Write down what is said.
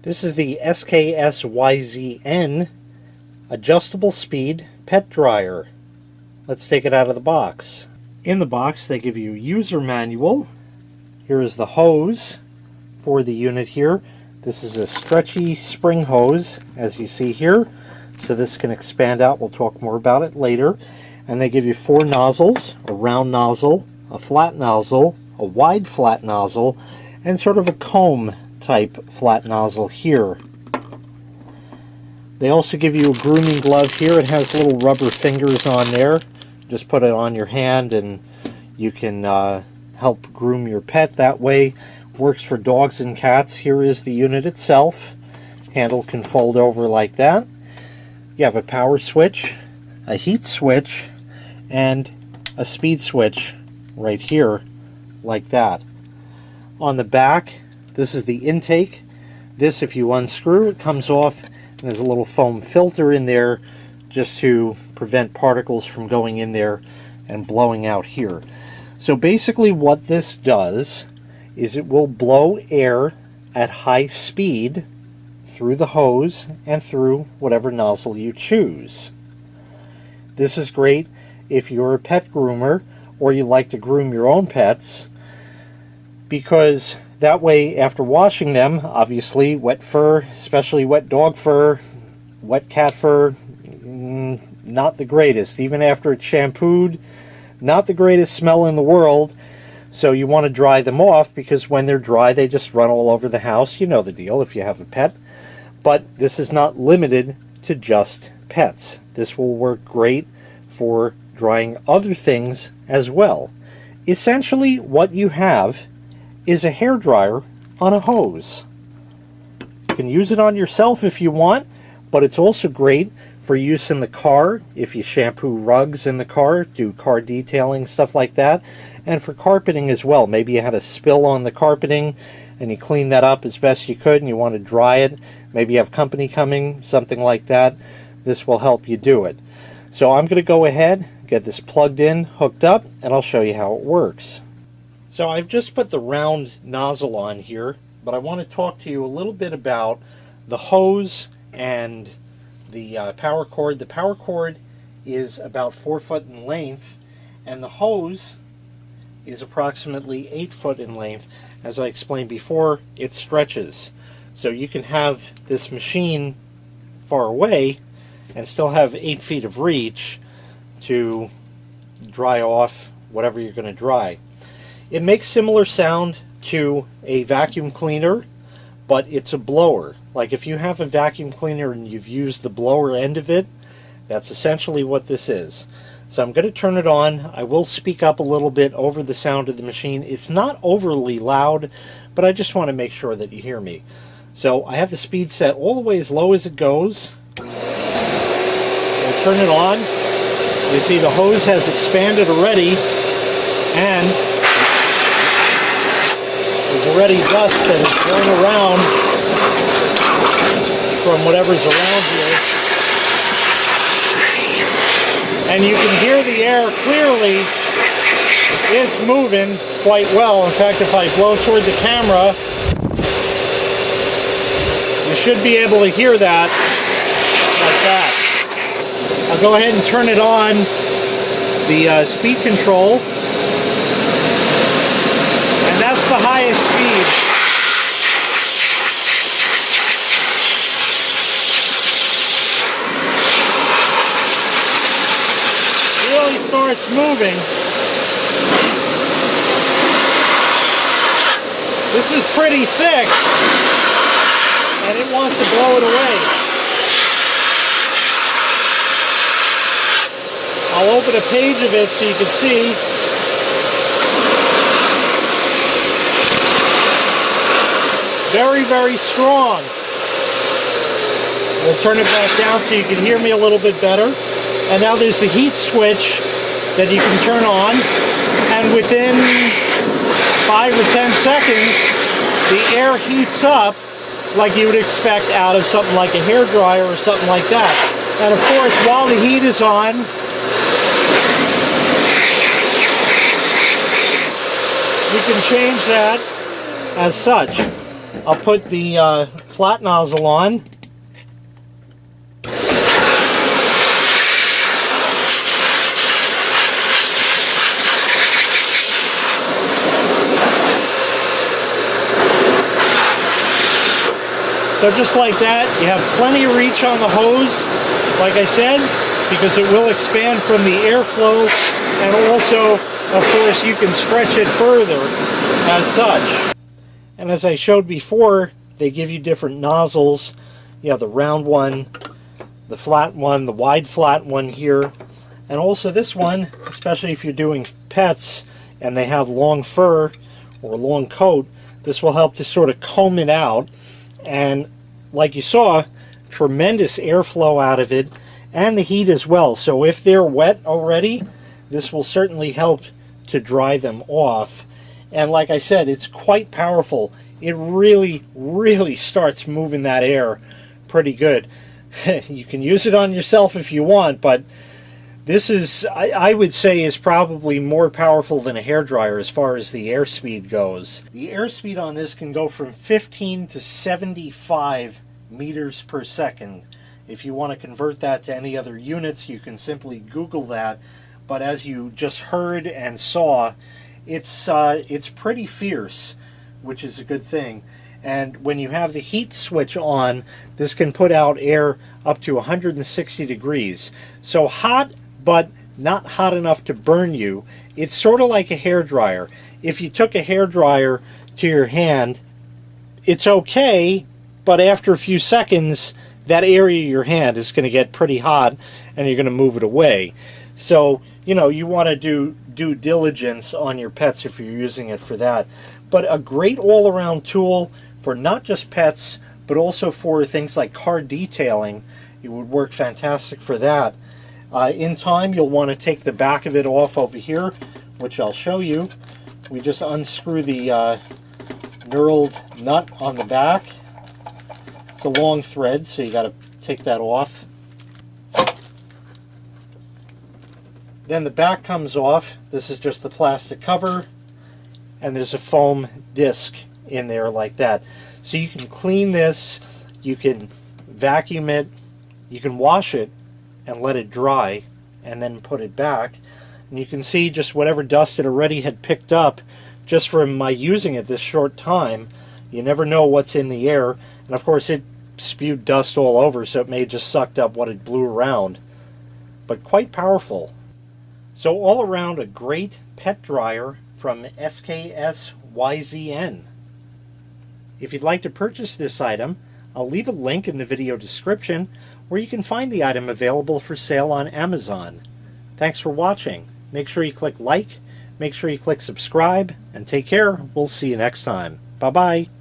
This is the SKSYZN adjustable speed pet dryer. Let's take it out of the box. In the box they give you a user manual. Here is the hose for the unit here. This is a stretchy spring hose, as you see here. So this can expand out. We'll talk more about it later. And they give you 4 nozzles, a round nozzle, a flat nozzle, a wide flat nozzle, and sort of a comb type flat nozzle here. They also give you a grooming glove here. It has little rubber fingers on there. Just put it on your hand and you can help groom your pet that way. Works for dogs and cats. Here is the unit itself. Handle can fold over like that. You have a power switch, a heat switch, and a speed switch right here like that. On the back, this is the intake. This, if you unscrew, it comes off, and there's a little foam filter in there just to prevent particles from going in there and blowing out here. So basically what this does is it will blow air at high speed through the hose and through whatever nozzle you choose. This is great if you're a pet groomer or you like to groom your own pets, because that way after washing them, obviously wet fur, especially wet dog fur, wet cat fur, not the greatest. Even after it's shampooed, not the greatest smell in the world. So you want to dry them off, because when they're dry they just run all over the house. You know the deal if you have a pet. But this is not limited to just pets. This will work great for drying other things as well. Essentially what you have is a hair dryer on a hose. You can use it on yourself if you want, but it's also great for use in the car if you shampoo rugs in the car, do car detailing, stuff like that, and for carpeting as well. Maybe you had a spill on the carpeting and you clean that up as best you could and you want to dry it. Maybe you have company coming, something like that. This will help you do it. So I'm going to go ahead, get this plugged in, hooked up, and I'll show you how it works. So I've just put the round nozzle on here, but I want to talk to you a little bit about the hose and the power cord. The power cord is about 4 foot in length, and the hose is approximately 8 foot in length. As I explained before, it stretches. So you can have this machine far away and still have 8 feet of reach to dry off whatever you're going to dry. It makes similar sound to a vacuum cleaner, but it's a blower. Like if you have a vacuum cleaner and you've used the blower end of it, that's essentially what this is. So I'm going to turn it on. I will speak up a little bit over the sound of the machine. It's not overly loud, but I just want to make sure that you hear me. So I have the speed set all the way as low as it goes. We'll turn it on. You see the hose has expanded already, and there's already dust that is blown around from whatever's around here. And you can hear the air clearly. It's moving quite well. In fact, if I blow toward the camera, you should be able to hear that like that. I'll go ahead and turn it on, the speed control. And that's the highest speed. It really starts moving. This is pretty thick, and it wants to blow it away. I'll open a page of it so you can see. Very, very strong. We'll turn it back down so you can hear me a little bit better. And now there's the heat switch that you can turn on, and within 5 or 10 seconds the air heats up like you would expect out of something like a hair dryer or something like that. And of course, while the heat is on, you can change that as such. I'll put the flat nozzle on. So just like that, you have plenty of reach on the hose, like I said, because it will expand from the airflow, and also, of course, you can stretch it further as such. And as I showed before, they give you different nozzles. You have the round one, the flat one, the wide flat one here, and also this one, especially if you're doing pets and they have long fur or long coat, this will help to sort of comb it out. And like you saw, tremendous airflow out of it, and the heat as well. So if they're wet already, this will certainly help to dry them off. And like I said, it's quite powerful. It really, really starts moving that air pretty good. You can use it on yourself if you want, but this is, I would say, is probably more powerful than a hairdryer as far as the airspeed goes. The airspeed on this can go from 15 to 75 meters per second. If you want to convert that to any other units, you can simply Google that. But as you just heard and saw, it's pretty fierce, which is a good thing. And when you have the heat switch on, this can put out air up to 160 degrees. So hot, but not hot enough to burn you. It's sort of like a hairdryer. If you took a hairdryer to your hand, it's okay, but after a few seconds, that area of your hand is going to get pretty hot, and you're going to move it away. So, you know, you want to do due diligence on your pets if you're using it for that. But a great all-around tool for not just pets, but also for things like car detailing. It would work fantastic for that. In time, you'll want to take the back of it off over here, which I'll show you. We just unscrew the knurled nut on the back. It's a long thread, so you got to take that off. Then the back comes off. This is just the plastic cover, and there's a foam disc in there like that. So you can clean this, you can vacuum it, you can wash it and let it dry, and then put it back. And you can see just whatever dust it already had picked up just from my using it this short time. You never know what's in the air, and of course it spewed dust all over, so it may have just sucked up what it blew around. But quite powerful. So all around, a great pet dryer from SKSYZN. If you'd like to purchase this item, I'll leave a link in the video description where you can find the item available for sale on Amazon. Thanks for watching. Make sure you click like, make sure you click subscribe, and take care. We'll see you next time. Bye-bye.